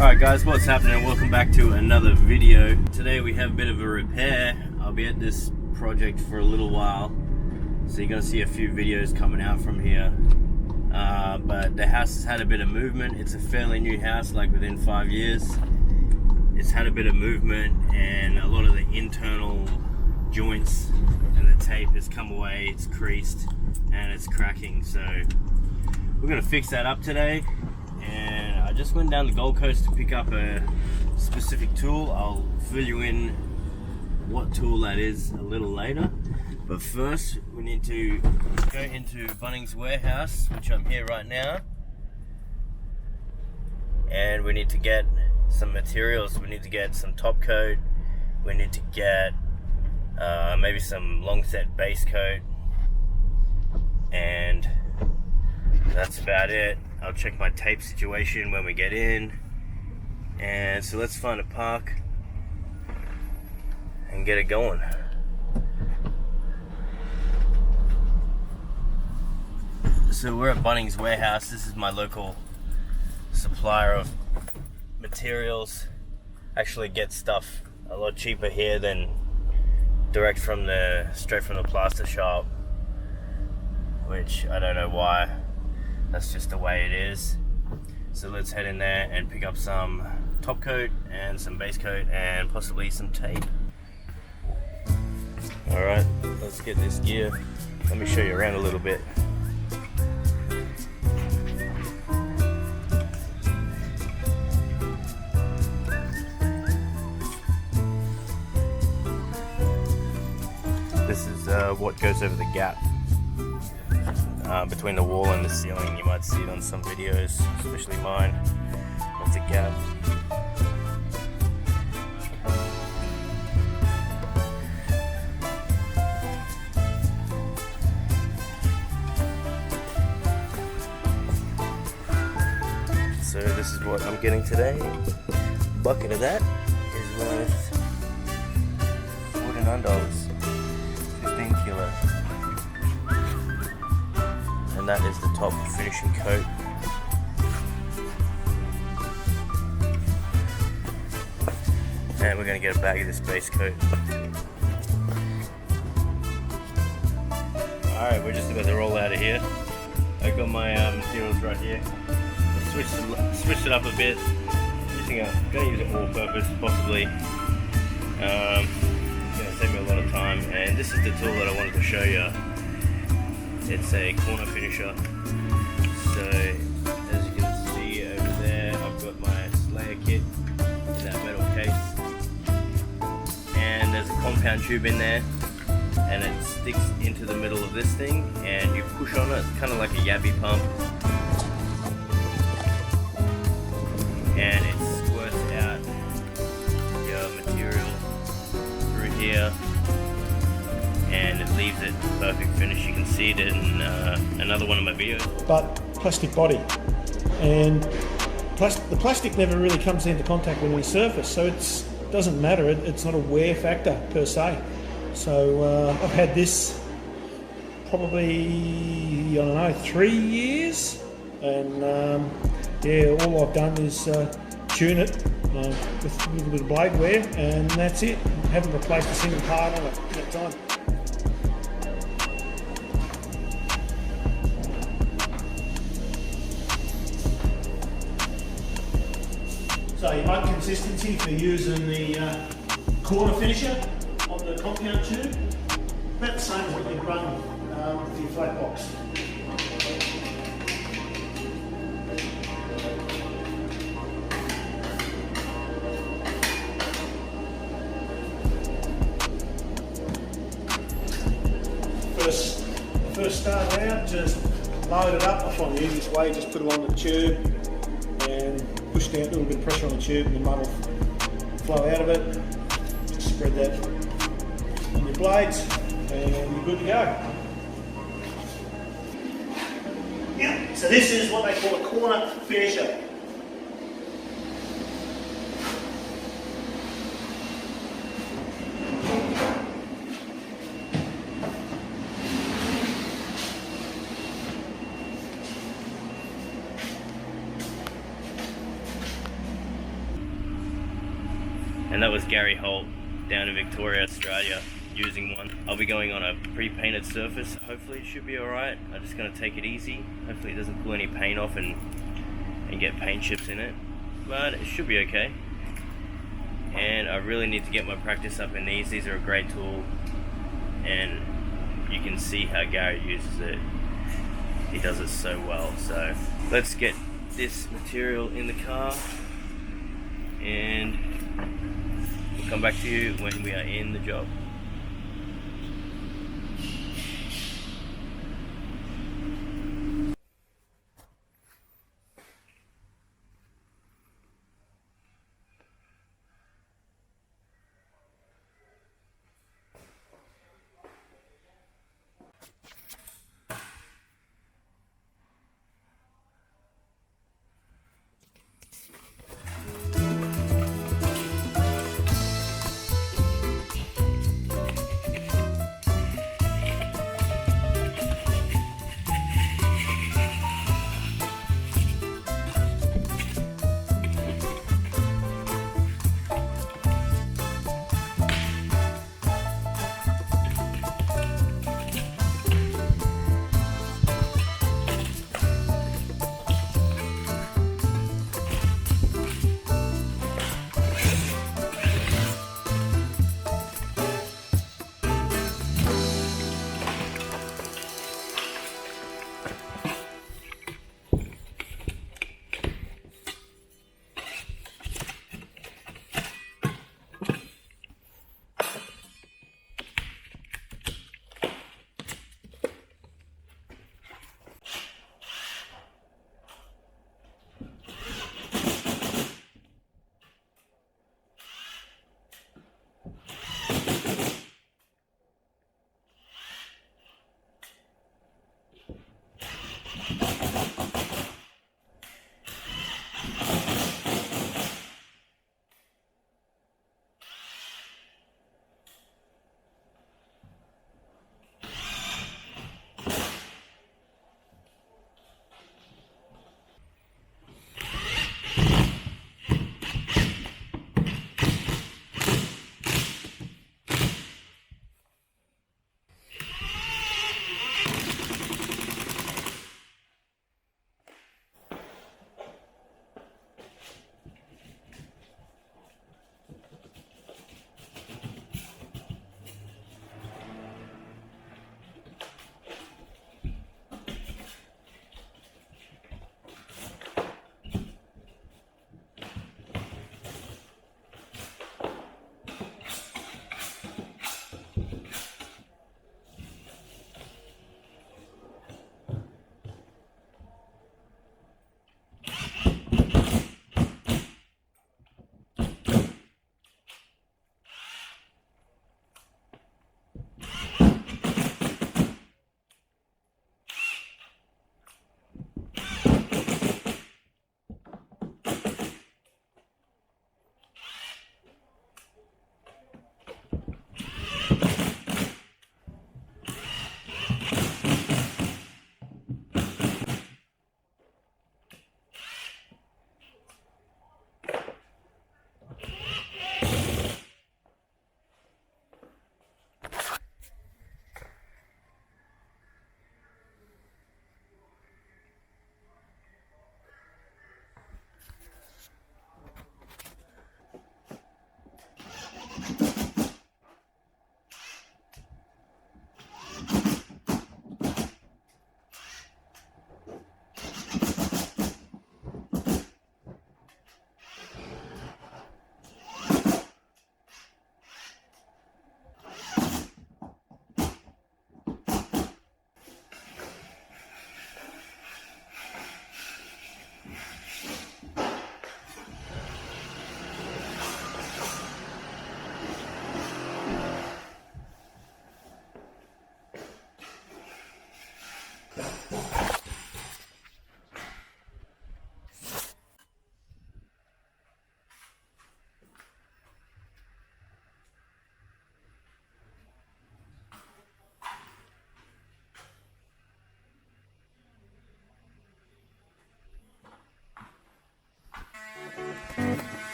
Alright guys, what's happening? Welcome back to another video. Today we have a bit of a repair. I'll be at this project for a little while, so you're going to see a few videos coming out from here. But the house has had a bit of movement. It's a fairly new house, like within 5 years. It's had a bit of movement and a lot of the internal joints and the tape has come away, it's creased and it's cracking. So we're going to fix that up today. And I just went down the Gold Coast to pick up a specific tool. I'll fill you in what tool that is a little later. But first, we need to go into Bunnings Warehouse, which I'm here right now. And we need to get some materials. We need to get some top coat. We need to get maybe some long set base coat. And that's about it. I'll check my tape situation when we get in. And so let's find a park and get it going. So we're at Bunnings Warehouse. This is my local supplier of materials. Actually get stuff a lot cheaper here than straight from the plaster shop, which I don't know why. That's just the way it is. So let's head in there and pick up some top coat and some base coat and possibly some tape. Alright, let's get this gear. Let me show you around a little bit. This is what goes over the gap between the wall and the ceiling. You might see it on some videos, especially mine. That's a gap. So this is what I'm getting today. A bucket of that is worth $49, 15 kilos. And that is the top finishing coat. And we're going to get a bag of this base coat. Alright, we're just about to roll out of here. I've got my materials right here. Switched it up a bit. I'm going to use it all purpose, possibly. It's going to save me a lot of time. And this is the tool that I wanted to show you. It's a corner finisher. So as you can see over there, I've got my Slayer kit in that metal case, and there's a compound tube in there, and it sticks into the middle of this thing, and you push on it, kind of like a yabby pump, and it squirts out your material through here. And it leaves it perfect finish. You can see it in another one of my videos. But plastic body, and the plastic never really comes into contact with any surface, so it doesn't matter. It's not a wear factor per se. So I've had this probably, I don't know, 3 years, and yeah, all I've done is tune it with a little bit of blade wear, and that's it. I haven't replaced a single part on it at that time. So you want consistency for using the corner finisher on the compound tube, about the same as what you'd run with your flat box. First start out, just load it up. I find the easiest way, just put it on the tube and push down a little bit of pressure on the tube, and the mud will flow out of it. Just spread that on your blades and you're good to go. Yeah, so this is what they call a corner finisher. And that was Gary Holt down in Victoria, Australia, using one. I'll be going on a pre-painted surface. Hopefully it should be alright. I'm just going to take it easy. Hopefully it doesn't pull any paint off and get paint chips in it. But it should be okay. And I really need to get my practice up in these. These are a great tool. And you can see how Gary uses it. He does it so well. So let's get this material in the car and we'll come back to you when we are in the job.